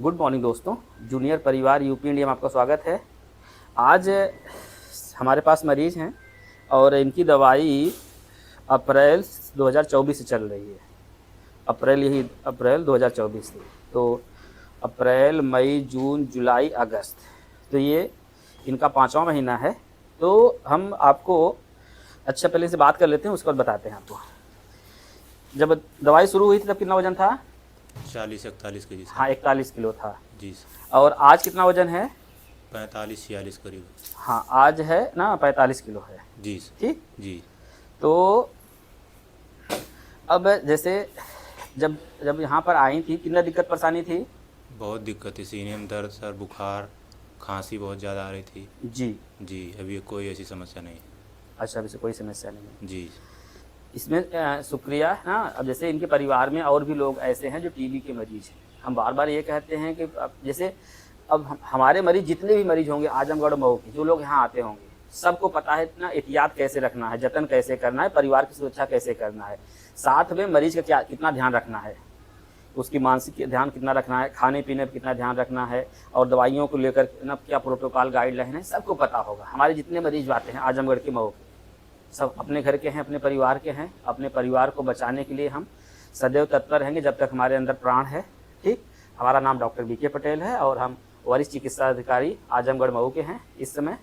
Good morning दोस्तों, junior परिवार UP India में आपका स्वागत है। आज हमारे पास मरीज़ हैं और इनकी दवाई अप्रैल 2024 से चल रही है। अप्रैल 2024 से, तो अप्रैल, मई, जून, जुलाई, अगस्त, तो ये इनका 5वां महीना है। तो हम आपको अच्छा पहले से बात कर लेते हैं, उसके बाद बताते हैं आपको। जब दवाई शुरू हुई थी तब कितना वज़न था? 40-41 के जी। हाँ, 41 किलो था। जी। और आज कितना वज़न है? 45-46 करीब। हाँ, आज है ना 45 किलो है। जी ठीक जी। तो अब जैसे जब यहाँ पर आई थी, कितना दिक्कत परेशानी थी? बहुत दिक्कत थी, सीने में दर्द, सर बुखार, खांसी बहुत ज़्यादा आ रही थी। जी जी, अभी कोई ऐसी समस्या नहीं है। अच्छा, अभी से कोई समस्या नहीं है। जी। इसमें शुक्रिया ना। अब जैसे इनके परिवार में और भी लोग ऐसे हैं जो टीबी के मरीज हैं। हम बार बार ये कहते हैं कि अब जैसे अब हमारे मरीज जितने भी मरीज होंगे आजमगढ़ मऊ के, जो लोग यहाँ आते होंगे, सबको पता है ना एहतियात कैसे रखना है, जतन कैसे करना है, परिवार की सुरक्षा कैसे करना है, साथ में मरीज का कितना ध्यान रखना है, उसकी मानसिक ध्यान कितना रखना है, खाने पीने पर कितना ध्यान रखना है, और दवाइयों को लेकर ना क्या प्रोटोकॉल गाइडलाइन है, सबको पता होगा। हमारे जितने मरीज आते हैं आजमगढ़ के मऊ के, सब अपने घर के हैं, अपने परिवार के हैं। अपने परिवार को बचाने के लिए हम सदैव तत्पर रहेंगे जब तक हमारे अंदर प्राण है। ठीक, हमारा नाम डॉक्टर बीके पटेल है और हम वरिष्ठ चिकित्सा अधिकारी आजमगढ़ मऊ के हैं। इस समय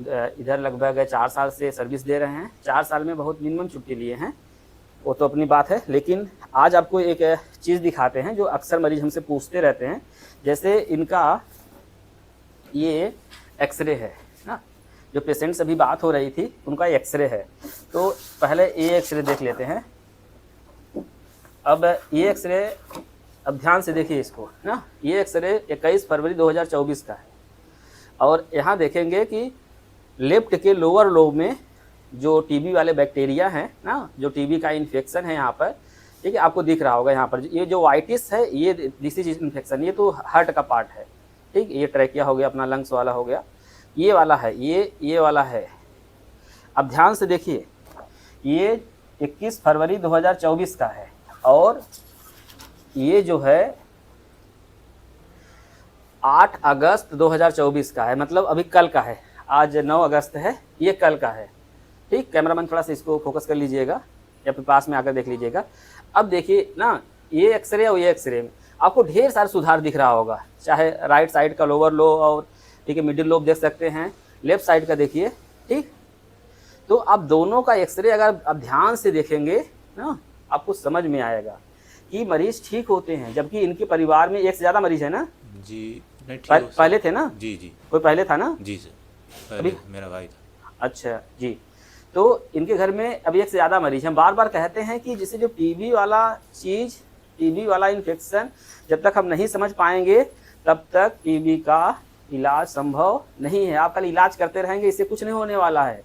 इधर लगभग 4 साल से सर्विस दे रहे हैं। 4 साल में बहुत मिनिमम छुट्टी लिए हैं, वो तो अपनी बात है। लेकिन आज आपको एक चीज़ दिखाते हैं जो अक्सर मरीज हमसे पूछते रहते हैं। जैसे इनका ये एक्सरे है ना, जो पेशेंट से अभी बात हो रही थी उनका एक्सरे है। तो पहले ये एक्सरे देख लेते हैं। अब ये एक्सरे, अब ध्यान से देखिए इसको ना। ये एक्सरे 21 फरवरी 2024 का है और यहाँ देखेंगे कि लेफ्ट के लोअर लोब में जो टीबी वाले बैक्टीरिया हैं ना, जो टीबी का इन्फेक्शन है यहाँ पर, ठीक है, आपको दिख रहा होगा यहाँ पर। ये जो वाइटिस है, ये दिस इज इन्फेक्शन, ये तो हार्ट का पार्ट है। ठीक, ये ट्रैकिया हो गया, अपना लंग्स वाला हो गया, ये वाला है, ये वाला है। अब ध्यान से देखिए, ये 21 फरवरी 2024 का है और ये जो है 8 अगस्त 2024 का है, मतलब अभी कल का है। आज 9 अगस्त है, ये कल का है। ठीक, कैमरामैन थोड़ा सा इसको फोकस कर लीजिएगा या फिर पास में आकर देख लीजिएगा। अब देखिए ना, ये एक्सरे और ये एक्सरे में आपको ढेर सारा सुधार दिख रहा होगा, चाहे राइट साइड का लोअर लोब और ठीक है मिडिल लोब देख सकते हैं, लेफ्ट साइड का देखिए। ठीक, तो आप दोनों का एक्सरे अगर आप ध्यान से देखेंगे ना, आपको समझ में आएगा कि मरीज ठीक होते हैं। जबकि इनके परिवार में एक से ज़्यादा मरीज है ना? जी, नहीं ठीक पहले थे ना? जी जी, कोई पहले था ना? जी सर, पहले मेरा भाई था। अच्छा जी, तो इनके घर में अभी एक से ज़्यादा मरीज हैं। बार बार कहते हैं कि जैसे जो टीबी वाला चीज़, टीबी वाला इन्फेक्शन जब तक हम नहीं समझ पाएंगे तब तक टीबी का इलाज संभव नहीं है। आप कल इलाज करते रहेंगे, इससे कुछ नहीं होने वाला है।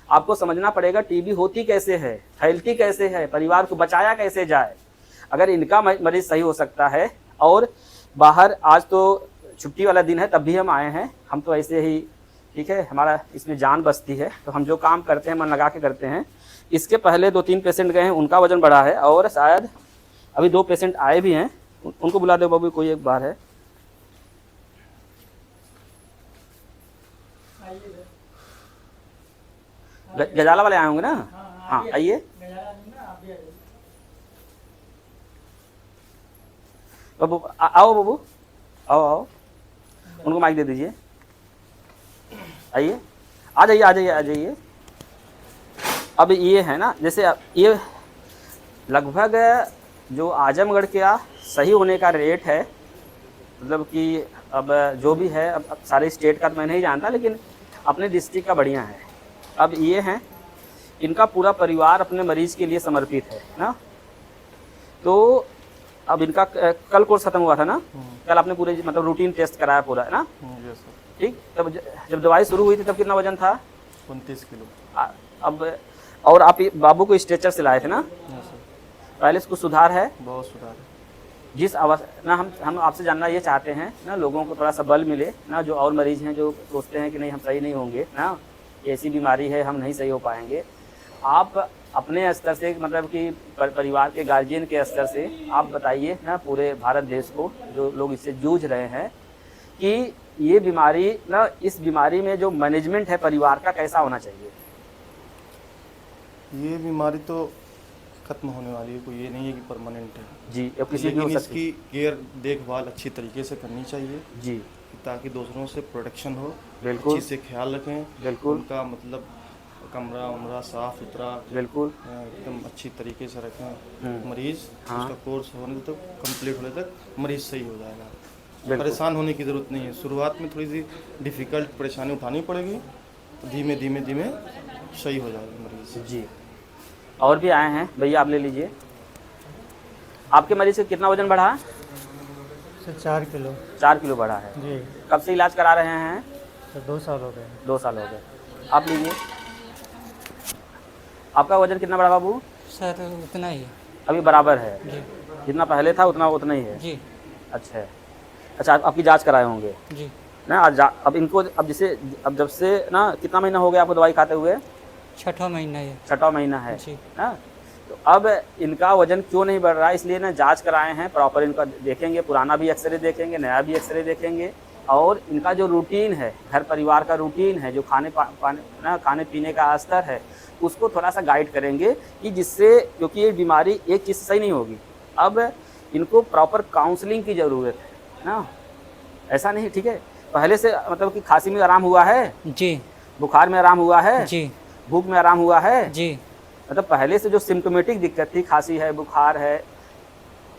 आपको समझना पड़ेगा टीबी होती कैसे है, फैलती कैसे है, परिवार को बचाया कैसे जाए। अगर इनका मरीज सही हो सकता है, और बाहर आज तो छुट्टी वाला दिन है तब भी हम आए हैं, हम तो ऐसे ही, ठीक है, हमारा इसमें जान बचती है, तो हम जो काम करते हैं मन लगा के करते हैं। इसके पहले 2-3 पेशेंट गए हैं, उनका वजन बढ़ा है और शायद अभी 2 पेशेंट आए भी हैं, उनको बुला दो बाबू, कोई एक बार है। गजाला वाले आए होंगे ना? हाँ, आइए बाबू, आओ बाबू, आओ, उनको माइक दे दीजिए। आइए, आ जाइए। अब ये है ना, जैसे ये लगभग जो आजमगढ़ का सही होने का रेट है, मतलब कि अब जो भी है, अब सारे स्टेट का तो मैं नहीं जानता, लेकिन अपने डिस्ट्रिक्ट का बढ़िया है। अब ये हैं, इनका पूरा परिवार अपने मरीज के लिए समर्पित है ना। तो अब इनका कल कोर्स खत्म हुआ था ना, कल आपने पूरे मतलब रूटीन टेस्ट कराया पूरा है ना? ठीक, तब जब दवाई शुरू हुई थी तब कितना वजन था? 29 किलो। अब और आप बाबू को स्ट्रेचर से लाए थे ना? पहले से कुछ सुधार है? बहुत सुधार है। जिस अवस्था ना, हम आपसे जानना ये चाहते हैं ना, लोगों को थोड़ा सा बल मिले ना, जो और मरीज हैं जो सोचते हैं कि नहीं हम सही नहीं होंगे ना, ऐसी बीमारी है हम नहीं सही हो पाएंगे। आप अपने स्तर से मतलब कि परिवार के गार्जियन के स्तर से आप बताइए ना पूरे भारत देश को, जो लोग इससे जूझ रहे हैं, कि ये बीमारी ना, इस बीमारी में जो मैनेजमेंट है परिवार का कैसा होना चाहिए? ये बीमारी तो खत्म होने वाली है, कोई ये नहीं है कि परमानेंट है जी, अब किसी की हो लेकिन सकती इसकी केयर देखभाल अच्छी तरीके से करनी चाहिए जी, ताकि दूसरों से प्रोटेक्शन हो। बिल्कुल अच्छी से ख्याल रखें, बिल्कुल उनका मतलब कमरा उमरा साफ सुथरा बिल्कुल एकदम अच्छी तरीके से रखें। मरीज हाँ। उसका कोर्स होने तक कंप्लीट होने तक मरीज सही हो जाएगा। बिल्कुल। परेशान होने की ज़रूरत नहीं है। शुरुआत में थोड़ी सी डिफ़िकल्ट परेशानी उठानी पड़ेगी, तो धीमे धीमे धीमे सही हो जाएगा मरीज। जी। और भी आए हैं भैया, आप ले लीजिए। आपके मरीज से कितना वजन बढ़ा? सर 4 किलो 4 किलो बढ़ा है। जी। कब से इलाज करा रहे हैं? सर 2 साल हो गए। 2 साल हो गए। आप लीजिए। आपका वजन कितना बढ़ा बाबू? सर उतना ही अभी बराबर है, जी। जितना पहले था उतना ही है। जी अच्छा है। अच्छा, आपकी जांच कराए होंगे जी। ना? अब इनको अब जब से ना कितना महीना हो गया आपको दवाई खाते हुए? 6वां महीना है। 6वां महीना है जी। ना? तो अब इनका वजन क्यों नहीं बढ़ रहा है, इसलिए ना जांच कराए हैं, प्रॉपर इनका देखेंगे, पुराना भी एक्सरे देखेंगे, नया भी एक्सरे देखेंगे, और इनका जो रूटीन है, घर परिवार का रूटीन है, जो खाने पीने का स्तर है, उसको थोड़ा सा गाइड करेंगे कि जिससे, क्योंकि ये बीमारी एक चीज़ सही नहीं होगी, अब इनको प्रॉपर काउंसलिंग की ज़रूरत है ना। ऐसा नहीं, ठीक है, पहले से मतलब कि खांसी में आराम हुआ है जी बुखार में आराम हुआ है जी भूख में आराम हुआ है जी। मतलब पहले से जो सिम्टोमेटिक दिक्कत थी, खांसी है, बुखार है,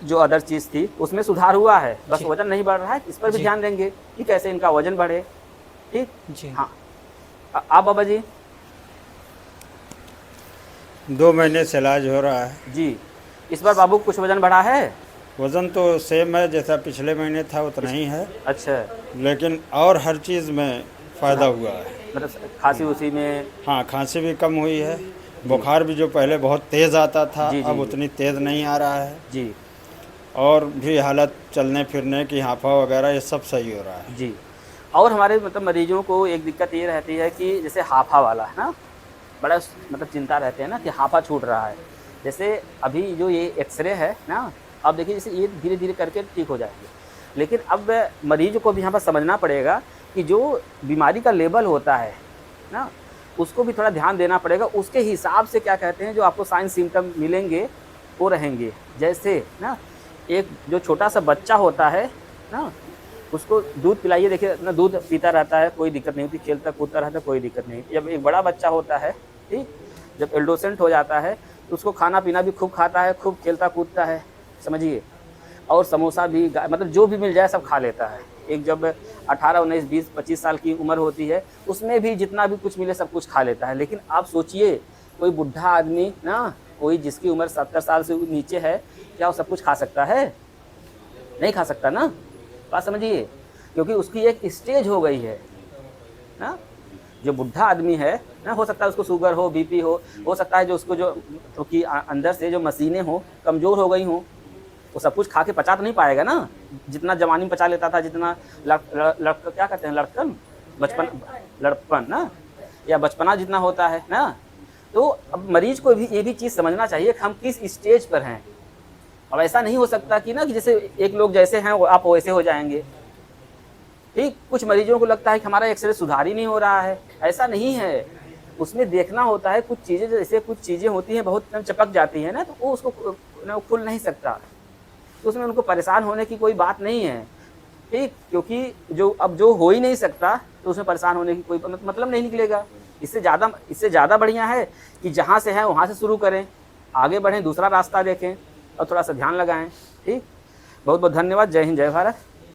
जो अदर चीज़ थी, उसमें सुधार हुआ है, बस जी। वजन नहीं बढ़ रहा है। इस पर भी जी। ध्यान देंगे कि कैसे इनका वजन बढ़े। ठीक, जी। हाँ। आप बाबा जी? 2 महीने से इलाज हो रहा है। जी, इस बार बाबू कुछ वजन बढ़ा है? वज़न तो सेम है, जैसा पिछले महीने था उतना ही है, अच्छा, लेकिन और हर चीज़ में फ़ायदा हुआ है। मतलब खांसी उसी में? हाँ, खांसी भी कम हुई है, बुखार भी जो पहले बहुत तेज़ आता था जी, जी, अब जी। उतनी तेज़ नहीं आ रहा है, जी और भी हालत चलने फिरने की, हांफा वगैरह, ये सब सही हो रहा है। जी। और हमारे मतलब मरीजों को एक दिक्कत ये रहती है कि जैसे हाफा वाला है ना, बड़ा मतलब चिंता रहते हैं ना कि हाफा छूट रहा है। जैसे अभी जो ये एक्सरे है ना, अब देखिए जैसे ये धीरे धीरे करके ठीक हो जाएंगे, लेकिन अब मरीज को भी यहाँ पर समझना पड़ेगा कि जो बीमारी का लेवल होता है ना, उसको भी थोड़ा ध्यान देना पड़ेगा। उसके हिसाब से क्या कहते हैं, जो आपको साइन सिम्टम मिलेंगे वो रहेंगे। जैसे ना, एक जो छोटा सा बच्चा होता है ना, उसको दूध पिलाइए, देखिए ना, दूध पीता रहता है, कोई दिक्कत नहीं होती, खेलता कूदता रहता है, कोई दिक्कत नहीं। जब एक बड़ा बच्चा होता है, ठीक, जब एडोसेंट हो जाता है, तो उसको खाना पीना भी खूब खाता है, खूब खेलता कूदता है, समझिए, और समोसा भी, मतलब जो भी मिल जाए सब खा लेता है। एक जब 18, 19, 20, 25 साल की उम्र होती है, उसमें भी जितना भी कुछ मिले सब कुछ खा लेता है। लेकिन आप सोचिए, कोई बुढ़ा आदमी ना, कोई जिसकी उम्र 70 साल से नीचे है, क्या वो सब कुछ खा सकता है? नहीं खा सकता ना, बात समझिए, क्योंकि उसकी एक स्टेज हो गई है ना। जो बुढ़ा आदमी है ना, हो सकता है उसको शुगर हो, बीपी हो सकता है जो उसको जो क्योंकि अंदर से जो मशीनें हो कमज़ोर हो गई हों, वो सब कुछ खा के पचा तो नहीं पाएगा ना, जितना जवानी में पचा लेता था, जितना क्या कहते हैं, लड़पन ना, या बचपना जितना होता है ना। तो अब मरीज को भी ये भी चीज़ समझना चाहिए कि हम किस स्टेज पर हैं। अब ऐसा नहीं हो सकता कि ना कि जैसे एक लोग जैसे हैं आप वैसे हो जाएंगे। ठीक, कुछ मरीजों को लगता है कि हमारा एक्सरे सुधार ही नहीं हो रहा है, ऐसा नहीं है। उसमें देखना होता है, कुछ चीज़ें जैसे कुछ चीज़ें होती हैं बहुत चपक जाती हैं ना, तो वो उसको ना खुल नहीं सकता, तो उसमें उनको परेशान होने की कोई बात नहीं है। ठीक, क्योंकि जो हो ही नहीं सकता, तो उसमें परेशान होने की कोई मतलब नहीं निकलेगा। इससे ज़्यादा बढ़िया है कि जहाँ से है वहाँ से शुरू करें, आगे बढ़ें, दूसरा रास्ता देखें और थोड़ा सा ध्यान लगाएं। ठीक, बहुत बहुत धन्यवाद। जय हिंद, जय भारत।